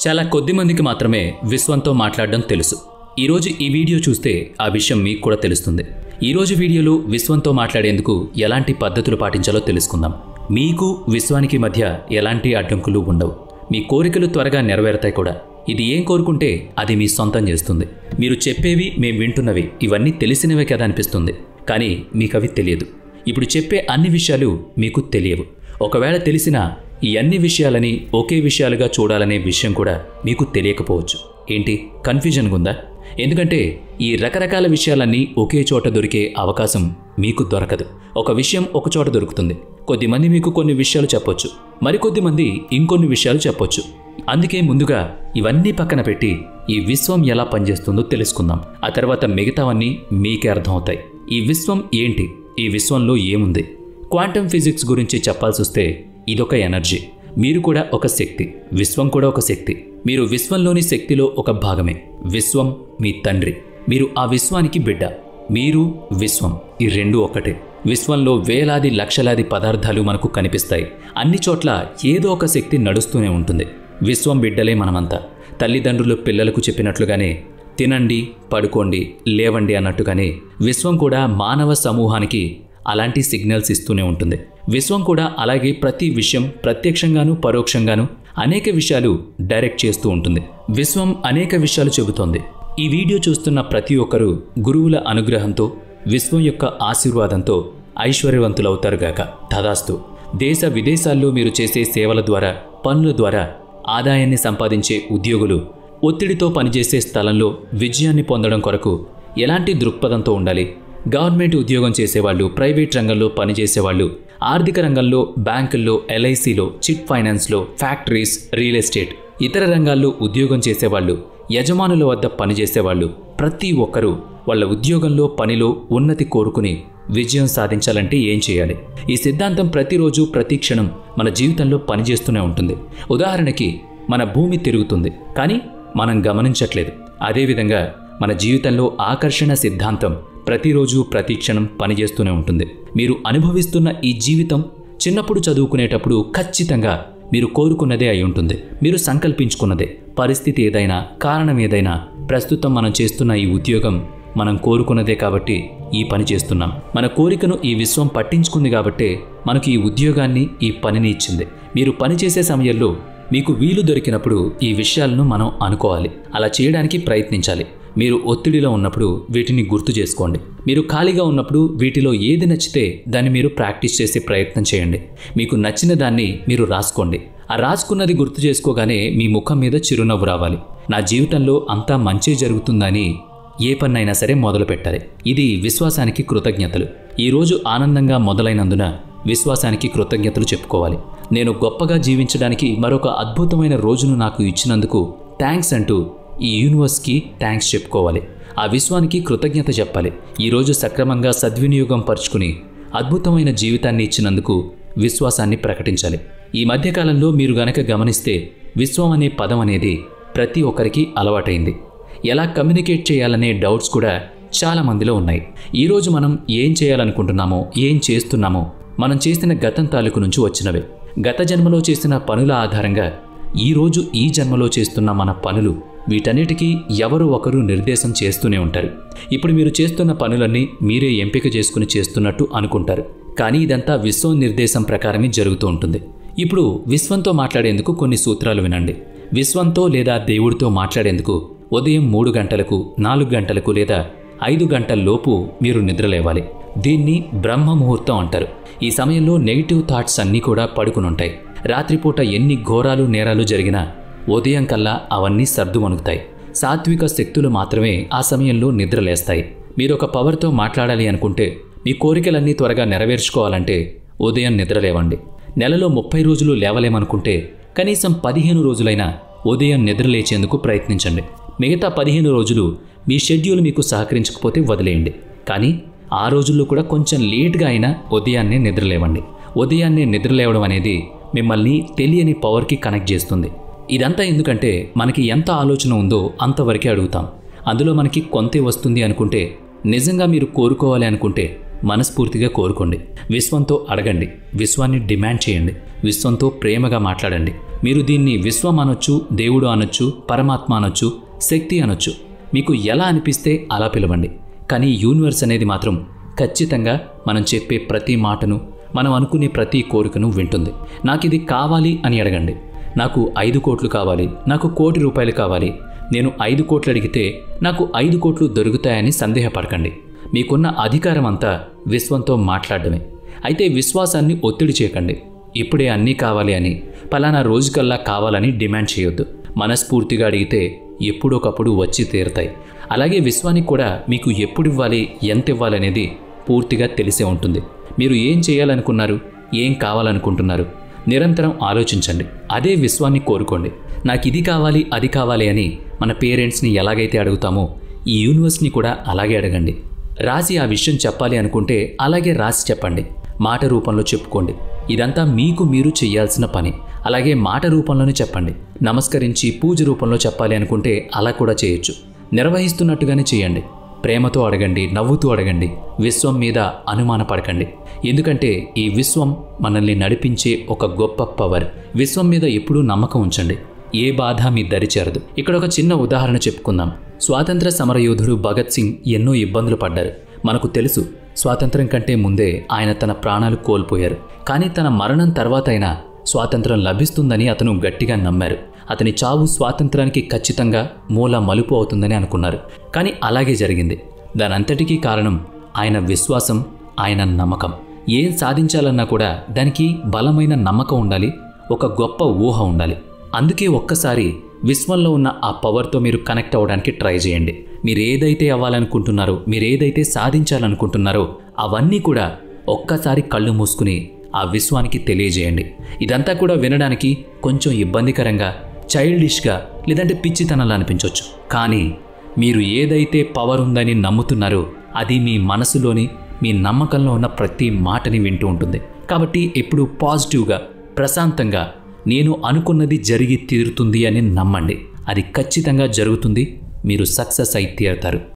చాలా కొద్ది మందికి మాత్రమే విశ్వంతో మాట్లాడడం తెలుసు. ఈరోజు ఈ వీడియో చూస్తే ఆ విషయం మీకు కూడా తెలుస్తుంది. ఈరోజు వీడియోలో విశ్వంతో మాట్లాడేందుకు ఎలాంటి పద్ధతులు పాటించాలో తెలుసుకుందాం. మీకు విశ్వానికి మధ్య ఎలాంటి అడ్డంకులు ఉండవు. మీ కోరికలు త్వరగా నెరవేరుతాయి కూడా. ఇది ఏం కోరుకుంటే అది మీ సొంతం చేస్తుంది. మీరు చెప్పేవి మేం వింటున్నవి ఇవన్నీ తెలిసినవే కదా అనిపిస్తుంది, కానీ మీకవి తెలియదు. ఇప్పుడు చెప్పే అన్ని విషయాలు మీకు తెలియవు. ఒకవేళ తెలిసినా ఈ అన్ని విషయాలని ఒకే విషయాలుగా చూడాలనే విషయం కూడా మీకు తెలియకపోవచ్చు. ఏంటి, కన్ఫ్యూజన్గా ఉందా? ఎందుకంటే ఈ రకరకాల విషయాలన్నీ ఒకే చోట దొరికే అవకాశం మీకు దొరకదు. ఒక విషయం ఒక చోట దొరుకుతుంది. కొద్దిమంది మీకు కొన్ని విషయాలు చెప్పొచ్చు, మరికొద్ది మంది ఇంకొన్ని విషయాలు చెప్పొచ్చు. అందుకే ముందుగా ఇవన్నీ పక్కన పెట్టి ఈ విశ్వం ఎలా పనిచేస్తుందో తెలుసుకుందాం. ఆ తర్వాత మిగతావన్నీ మీకే అర్థమవుతాయి. ఈ విశ్వం ఏంటి, ఈ విశ్వంలో ఏముంది? క్వాంటమ్ ఫిజిక్స్ గురించి చెప్పాల్సి వస్తే ఇదొక ఎనర్జీ. మీరు కూడా ఒక శక్తి, విశ్వం కూడా ఒక శక్తి. మీరు విశ్వంలోని శక్తిలో ఒక భాగమే. విశ్వం మీ తండ్రి, మీరు ఆ విశ్వానికి బిడ్డ. మీరు విశ్వం, ఈ రెండు ఒకటే. విశ్వంలో వేలాది లక్షలాది పదార్థాలు మనకు కనిపిస్తాయి. అన్ని చోట్ల ఏదో ఒక శక్తి నడుస్తూనే ఉంటుంది. విశ్వం బిడ్డలే మనమంతా. తల్లిదండ్రులు పిల్లలకు చెప్పినట్లుగానే తినండి, పడుకోండి, లేవండి అన్నట్టుగానే విశ్వం కూడా మానవ సమూహానికి అలాంటి సిగ్నల్స్ ఇస్తూనే ఉంటుంది. విశ్వం కూడా అలాగే ప్రతి విషయం ప్రత్యక్షంగాను పరోక్షంగాను అనేక విషయాలు డైరెక్ట్ చేస్తూ ఉంటుంది. విశ్వం అనేక విషయాలు చెబుతోంది. ఈ వీడియో చూస్తున్న ప్రతి ఒక్కరూ గురువుల అనుగ్రహంతో, విశ్వం యొక్క ఆశీర్వాదంతో ఐశ్వర్యవంతులవుతారుగాక. తదాస్తు. దేశ విదేశాల్లో మీరు చేసే సేవల ద్వారా, పనుల ద్వారా ఆదాయాన్ని సంపాదించే ఉద్యోగులు ఒత్తిడితో పనిచేసే స్థలంలో విజయాన్ని పొందడం కొరకు ఎలాంటి దృక్పథంతో ఉండాలి? గవర్నమెంట్ ఉద్యోగం చేసేవాళ్ళు, ప్రైవేట్ రంగంలో పనిచేసేవాళ్ళు, ఆర్థిక రంగంలో, బ్యాంకుల్లో, ఎల్ఐసిలో, చిట్ ఫైనాన్స్లో, ఫ్యాక్టరీస్, రియల్ ఎస్టేట్, ఇతర రంగాల్లో ఉద్యోగం చేసేవాళ్ళు, యజమానుల వద్ద పనిచేసేవాళ్ళు, ప్రతి ఒక్కరూ వాళ్ళ ఉద్యోగంలో, పనిలో ఉన్నతి కోరుకుని విజయం సాధించాలంటే ఏం చేయాలి? ఈ సిద్ధాంతం ప్రతిరోజు ప్రతి క్షణం మన జీవితంలో పనిచేస్తూనే ఉంటుంది. ఉదాహరణకి మన భూమి తిరుగుతుంది, కానీ మనం గమనించట్లేదు. అదేవిధంగా మన జీవితంలో ఆకర్షణ సిద్ధాంతం ప్రతిరోజు ప్రతి క్షణం పనిచేస్తూనే ఉంటుంది. మీరు అనుభవిస్తున్న ఈ జీవితం చిన్నప్పుడు చదువుకునేటప్పుడు ఖచ్చితంగా మీరు కోరుకున్నదే అయి ఉంటుంది. మీరు సంకల్పించుకున్నదే. పరిస్థితి ఏదైనా, కారణం ఏదైనా, ప్రస్తుతం మనం చేస్తున్న ఈ ఉద్యోగం మనం కోరుకున్నదే కాబట్టి ఈ పని చేస్తున్నాం. మన కోరికను ఈ విశ్వం పట్టించుకుంది కాబట్టే మనకు ఈ ఉద్యోగాన్ని, ఈ పనిని ఇచ్చింది. మీరు పనిచేసే సమయంలో మీకు వీలు దొరికినప్పుడు ఈ విషయాలను మనం అనుకోవాలి. అలా చేయడానికి ప్రయత్నించాలి. మీరు ఒత్తిడిలో ఉన్నప్పుడు వీటిని గుర్తు చేసుకోండి. మీరు ఖాళీగా ఉన్నప్పుడు వీటిలో ఏది నచ్చితే దాన్ని మీరు ప్రాక్టీస్ చేసే ప్రయత్నం చేయండి. మీకు నచ్చిన దాన్ని మీరు రాసుకోండి. ఆ రాసుకున్నది గుర్తు చేసుకోగానే మీ ముఖం మీద చిరునవ్వు రావాలి. నా జీవితంలో అంతా మంచి జరుగుతుందని ఏ పన్నైనా సరే మొదలు పెట్టాలి. ఇది విశ్వాసానికి కృతజ్ఞతలు. ఈరోజు ఆనందంగా మొదలైనందున విశ్వాసానికి కృతజ్ఞతలు చెప్పుకోవాలి. నేను గొప్పగా జీవించడానికి మరొక అద్భుతమైన రోజును నాకు ఇచ్చినందుకు థ్యాంక్స్ అంటూ ఈ యూనివర్స్కి థ్యాంక్స్ చెప్పుకోవాలి. ఆ విశ్వానికి కృతజ్ఞత చెప్పాలి. ఈరోజు సక్రమంగా సద్వినియోగం పరుచుకుని అద్భుతమైన జీవితాన్ని ఇచ్చినందుకు విశ్వాసాన్ని ప్రకటించాలి. ఈ మధ్యకాలంలో మీరు గనక గమనిస్తే విశ్వం అనే పదం అనేది ప్రతి ఒక్కరికి అలవాటైంది. ఎలా కమ్యూనికేట్ చేయాలనే డౌట్స్ కూడా చాలా మందిలో ఉన్నాయి. ఈరోజు మనం ఏం చేయాలనుకుంటున్నామో, ఏం చేస్తున్నామో మనం చేసిన గతం తాలూకు నుంచి వచ్చినవే. గత జన్మలో చేసిన పనుల ఆధారంగా ఈరోజు ఈ జన్మలో చేస్తున్న మన పనులు, వీటన్నిటికీ ఎవరో ఒకరు నిర్దేశం చేస్తూనే ఉంటారు. ఇప్పుడు మీరు చేస్తున్న పనులన్నీ మీరే ఎంపిక చేసుకుని చేస్తున్నట్టు అనుకుంటారు, కానీ ఇదంతా విశ్వం నిర్దేశం ప్రకారమే జరుగుతూ ఉంటుంది. ఇప్పుడు విశ్వంతో మాట్లాడేందుకు కొన్ని సూత్రాలు వినండి. విశ్వంతో లేదా దేవుడితో మాట్లాడేందుకు ఉదయం 3 గంటలకు, 4 గంటలకు లేదా 5 గంటల్లోపు మీరు నిద్రలేవాలి. దీన్ని బ్రహ్మ ముహూర్తం అంటారు. ఈ సమయంలో నెగిటివ్ థాట్స్ అన్నీ కూడా పడుకునుంటాయి. రాత్రిపూట ఎన్ని ఘోరాలు నేరాలు జరిగినా ఉదయం కల్లా అవన్నీ సర్దుమణుగుతాయి. సాత్విక శక్తులు మాత్రమే ఆ సమయంలో నిద్రలేస్తాయి. మీరు ఒక పవర్తో మాట్లాడాలి అనుకుంటే, మీ కోరికలన్నీ త్వరగా నెరవేర్చుకోవాలంటే ఉదయం నిద్రలేవండి. నెలలో 30 రోజులు లేవలేమనుకుంటే కనీసం 15 రోజులైనా ఉదయం నిద్రలేచేందుకు ప్రయత్నించండి. మిగతా 15 రోజులు మీ షెడ్యూల్ మీకు సహకరించకపోతే వదిలేయండి. కానీ ఆ రోజుల్లో కూడా కొంచెం లేట్గా అయినా ఉదయాన్నే నిద్రలేవండి. ఉదయాన్నే నిద్రలేవడం అనేది మిమ్మల్ని తెలియని పవర్కి కనెక్ట్ చేస్తుంది. ఇదంతా ఎందుకంటే మనకి ఎంత ఆలోచన ఉందో అంతవరకే అడుగుతాం. అందులో మనకి కొంతే వస్తుంది అనుకుంటే, నిజంగా మీరు కోరుకోవాలి అనుకుంటే మనస్ఫూర్తిగా కోరుకోండి. విశ్వంతో అడగండి, విశ్వాన్ని డిమాండ్ చేయండి, విశ్వంతో ప్రేమగా మాట్లాడండి. మీరు దీన్ని విశ్వం అనొచ్చు, దేవుడు అనొచ్చు, పరమాత్మ అనొచ్చు, శక్తి అనొచ్చు. మీకు ఎలా అనిపిస్తే అలా పిలవండి. కానీ యూనివర్స్ అనేది మాత్రం ఖచ్చితంగా మనం చెప్పే ప్రతి మాటను, మనం అనుకునే ప్రతి కోరికను వింటుంది. నాకు ఇది కావాలి అని అడగండి. నాకు 5 కోట్లు కావాలి, నాకు 1 కోటి రూపాయలు కావాలి, నేను 5 కోట్లు అడిగితే నాకు 5 కోట్లు దొరుకుతాయని సందేహపడకండి. మీకున్న అధికారం అంతా విశ్వంతో మాట్లాడడమే. అయితే విశ్వాసాన్ని ఒత్తిడి చేయకండి. ఇప్పుడే అన్నీ కావాలి అని, పలానా రోజుకల్లా కావాలని డిమాండ్ చేయొద్దు. మనస్ఫూర్తిగా అడిగితే ఎప్పుడొకప్పుడు వచ్చి తీరుతాయి. అలాగే విశ్వానికి కూడా మీకు ఎప్పుడు ఇవ్వాలి, ఎంత ఇవ్వాలనేది పూర్తిగా తెలిసే ఉంటుంది. మీరు ఏం చేయాలనుకున్నారు, ఏం కావాలనుకుంటున్నారు నిరంతరం ఆలోచించండి. అదే విశ్వాన్ని కోరుకోండి. నాకు ఇది కావాలి, అది కావాలి అని మన పేరెంట్స్ని ఎలాగైతే అడుగుతామో ఈ యూనివర్స్ని కూడా అలాగే అడగండి. రాసి ఆ విషయం చెప్పాలి అనుకుంటే అలాగే రాసి చెప్పండి. మాట రూపంలో చెప్పుకోండి. ఇదంతా మీకు మీరు చేయాల్సిన పని. అలాగే మాట రూపంలోనే చెప్పండి. నమస్కరించి పూజ రూపంలో చెప్పాలి అనుకుంటే అలా కూడా చేయొచ్చు. నిర్వహిస్తున్నట్టుగానే చేయండి. ప్రేమతో అడగండి, నవ్వుతూ అడగండి. విశ్వం మీద అనుమానపడకండి. ఎందుకంటే ఈ విశ్వం మనల్ని నడిపించే ఒక గొప్ప పవర్. విశ్వం మీద ఎప్పుడూ నమ్మకం ఉంచండి. ఏ బాధ మీ దరి చేరదు. ఇక్కడ ఒక చిన్న ఉదాహరణ చెప్పుకుందాం. స్వాతంత్ర సమరయోధుడు భగత్ సింగ్ ఎన్నో ఇబ్బందులు పడ్డారు. మనకు తెలుసు, స్వాతంత్రం కంటే ముందే ఆయన తన ప్రాణాలు కోల్పోయారు. కానీ తన మరణం తర్వాత అయినా స్వాతంత్రం లభిస్తుందని అతను గట్టిగా నమ్మారు. అతని చావు స్వాతంత్రానికి ఖచ్చితంగా మూల మలుపు అవుతుందని అనుకున్నారు. కానీ అలాగే జరిగింది. దానంతటికీ కారణం ఆయన విశ్వాసం, ఆయన నమ్మకం. ఏం సాధించాలన్నా కూడా దానికి బలమైన నమ్మకం ఉండాలి, ఒక గొప్ప ఊహ ఉండాలి. అందుకే ఒక్కసారి విశ్వంలో ఉన్న ఆ పవర్తో మీరు కనెక్ట్ అవ్వడానికి ట్రై చేయండి. మీరు ఏదైతే అవ్వాలనుకుంటున్నారో, మీరు ఏదైతే సాధించాలనుకుంటున్నారో అవన్నీ కూడా ఒక్కసారి కళ్ళు మూసుకుని ఆ విశ్వానికి తెలియజేయండి. ఇదంతా కూడా వినడానికి కొంచెం ఇబ్బందికరంగా, చైల్డిష్గా, లేదంటే పిచ్చితనంలా అనిపించవచ్చు. కానీ మీరు ఏదైతే పవర్ ఉందని నమ్ముతున్నారో అది మీ మనసులోని, మీ నమ్మకంలో ఉన్న ప్రతి మాటని వింటూ ఉంటుంది. కాబట్టి ఎప్పుడు పాజిటివ్గా, ప్రశాంతంగా నేను అనుకున్నది జరిగి తీరుతుంది అని నమ్మండి. అది ఖచ్చితంగా జరుగుతుంది. మీరు సక్సెస్ అయి తీరుతారు.